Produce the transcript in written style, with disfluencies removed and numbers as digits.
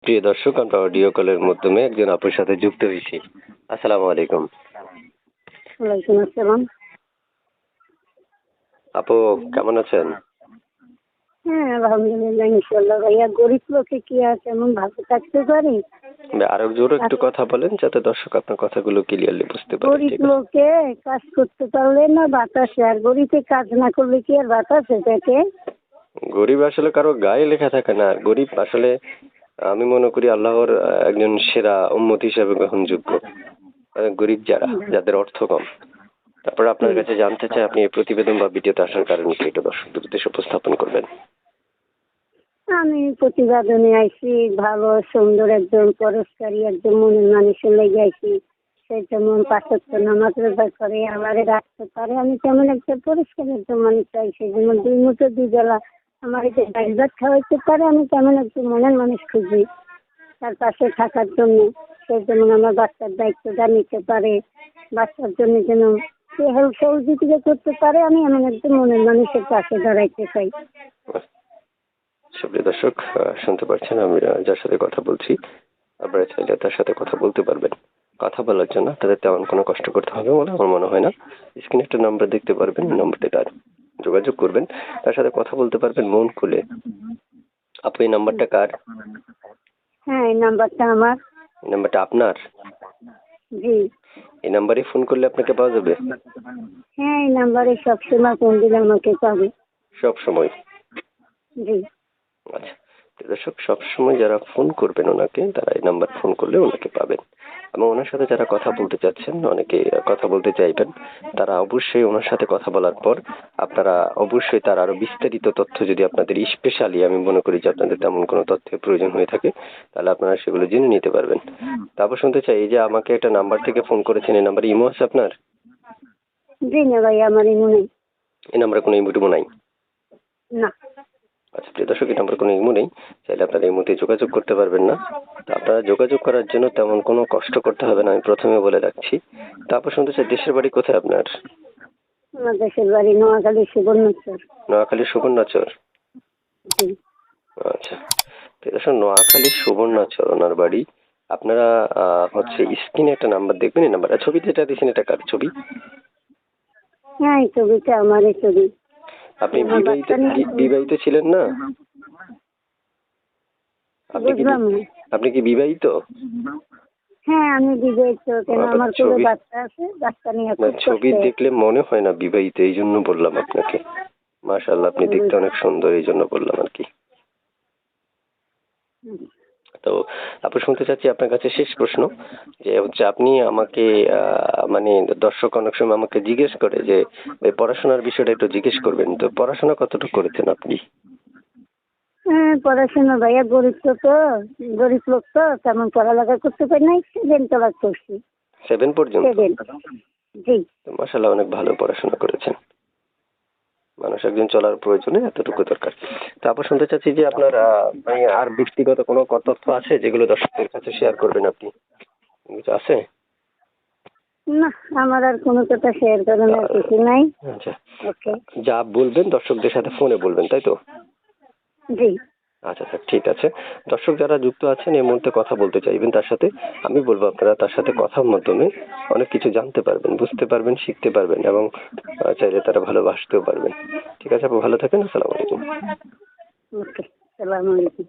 প্রিয় দর্শক, আমরা অডিও কলের মাধ্যমে একজন আপুর সাথে যুক্ত হয়েছি। আসসালামু আলাইকুম। ওয়ালাইকুম আসসালাম। আপু কেমন আছেন? হ্যাঁ, আলহামদুলিল্লাহ, ইনশাল্লাহ। ভাইয়া, গরিব লোকে কি আর তেমন ভালো থাকতে পারে? আরো জোরে একটু কথা বলেন যাতে দর্শক আপনার কথাগুলো ক্লিয়ারলি বুঝতে পারে। গরিব ঠিক আছে। লোকে কাজ করতে পারলে না বাতাসে, আর গরিবে কাজ না করলে কি আর বাতাসে থাকে? গরিব আসলে কারো গায়ে লেখা থাকে না। গরিব আসলে আমি মনে করি আল্লাহর একজন সেরা উম্মত হিসেবে গ্রহণযোগ্য। গরিব যাদের অর্থ কম। তারপরে আপনার কাছে জানতে চাই, আপনি এই প্রতিবেদন বা ভিডিওতে আসার কারণ কি, এটা দর্শকদের উদ্দেশ্যে উপস্থাপন করবেন। আমি প্রতিবেদনে আইছি ভালো সুন্দর একজন পরস্কারী একজন মনের মানুষের লেগে আইছি। সে যেমন পাঁচক্ত নামাজ রোজা করে, আমারে রাখতে পারে। আমি তেমন একটা পরিষ্কার একজন মানুষ চাই, সে যেমন 2 মুঠো 2 বেলা আমার যে ডাল ভাত খাওয়াইতে পারে। আমি তেমন একজন মনের মানুষ খুঁজি তার পাশে থাকার জন্য। সে যেমন আমার বাচ্চার দায়িত্বটা নিতে পারে, বাচ্চার জন্য যেন সে হেল্প সহযোগিতা করতে পারে। আমি এমন একজন মনের মানুষের পাশে দাঁড়াইতে চাই। সুপ্রিয় দর্শক, শুনতে পাচ্ছেন আমি যার সাথে কথা বলছি। আপনারা চাইলে তার সাথে কথা বলতে পারবেন। কথা বলার জন্য তাদের তেমন কোনো কষ্ট করতে হবে বলে আমার মনে হয় না। স্ক্রিনে একটা নাম্বার দেখতে পারবেন, এই নম্বরতে তার যোগাযোগ করবেন, তার সাথে কথা বলতে পারবেন মন খুলে। আপু, এই নাম্বারটা কার? হ্যাঁ, এই নাম্বারটা আমার। এই নাম্বারটা আপনার? জি। এই নাম্বারে ফোন করলে আপনাকে পাওয়া যাবে? হ্যাঁ, এই নাম্বারে সবসময় ফোন দিলে আমাকে পাবে। সব সময়? জি। আচ্ছা, তো দর্শক, সবসময় যারা ফোন করবেন ওনাকে, তারা এই নাম্বার ফোন করলে ওনাকে পাবেন। এবং ওনার সাথে যারা কথা বলতে চাচ্ছেন, অনেকে কথা বলতে চাইবেন, তারা অবশ্যই ওনার সাথে কথা বলার পর আপনারা অবশ্যই তার আরো বিস্তারিত তথ্য, যদি আপনাদের স্পেশালি আমি মনে করি যে আপনাদের তেমন কোনো তথ্যের প্রয়োজন হয়ে থাকে, তাহলে আপনারা সেগুলো জেনে নিতে পারবেন। তারপর শুনতে চাই, এই যে আমাকে একটা নাম্বার থেকে ফোন করেছেন, এই নাম্বারে ইমো আছে আপনার? জি না ভাই, আমার ইমো নেই। এই নাম্বারে কোনো ইমো নাই? না। আচ্ছা, প্রিয় দর্শক, এই নাম্বার কোনো ইমো নেই, চাইলে আপনারা এই মুহূর্তে যোগাযোগ করতে পারবেন না। তো আপনারা যোগাযোগ করার জন্য তেমন কোনো কষ্ট করতে হবে না, আমি প্রথমে বলে রাখছি। তারপর শুনতে চাই, দেশের বাড়ি কোথায় আপনার? আমার দেশের বাড়ি নোয়াখালী সুবর্ণচর। নোয়াখালী সুবর্ণচর? জি। আচ্ছা, প্রিয় দর্শক, নোয়াখালী সুবর্ণচর ওনার বাড়ি। আপনারা হচ্ছে স্ক্রিনে একটা নাম্বার দেখবেন, এই নাম্বার। ছবি যেটা দিয়েছেন এটা কার ছবি? হ্যাঁ, এই ছবিটা আমারই ছবি। আপনি বিবাহিত ছিলেন না? বুঝলাম না। আপনি কি বিবাহিত? হ্যাঁ, আমি বিবাহিত। কেন, আমার কোলে বাচ্চা আছে, বাচ্চা নিয়ে খুব কষ্ট। ছবি দেখলে মনে হয় না বিবাহিত, এই জন্য বললাম আপনাকে। মাশাআল্লাহ, আপনি দেখতে অনেক সুন্দর, এই জন্য বললাম আর কি। তো আপনি শুনতে চাচ্ছি আপনার কাছে শেষ প্রশ্ন, যে হচ্ছে আপনি আমাকে মানে দর্শক অনেক সময় আমাকে জিজ্ঞেস করে যে পড়াশোনার বিষয়টা একটু জিজ্ঞেস করবেন, তো পড়াশোনা কতটুকু করেছেন আপনি? হ্যাঁ, পড়াশোনা ভাইয়া, গরিব লোক তো তেমন পড়ালেখা করতে পারি নাই। 7 ক্লাস করছি। 7 পর্যন্ত? 7। জি। মাশাআল্লাহ, অনেক ভালো পড়াশোনা করেছেন। মানুষ একদিন চলার প্রয়োজনে এতটুকু দরকার। তারপর শুনতে চাচ্ছি যে আপনার আর ব্যক্তিগত কোনো তথ্য আছে যেগুলো দর্শকদের কাছে শেয়ার করবেন আপনি? কিছু আছে? না, আমার আর কোনো কথা শেয়ার করার কিছু নাই। আচ্ছা, ওকে। যা বলবেন দর্শকদের সাথে ফোনে বলবেন, তাই তো? জি। আচ্ছা আচ্ছা, ঠিক আছে। দর্শক যারা যুক্ত আছেন এই মুহূর্তে কথা বলতে চাইবেন তার সাথে, আমি বলবো আপনারা তার সাথে কথার মাধ্যমে অনেক কিছু জানতে পারবেন, বুঝতে পারবেন, শিখতে পারবেন, এবং চাইলে তারা ভালোবাসতেও পারবেন। ঠিক আছে আপু, ভালো থাকেন। আসসালামু আলাইকুম। ওকে, আসসালামু আলাইকুম।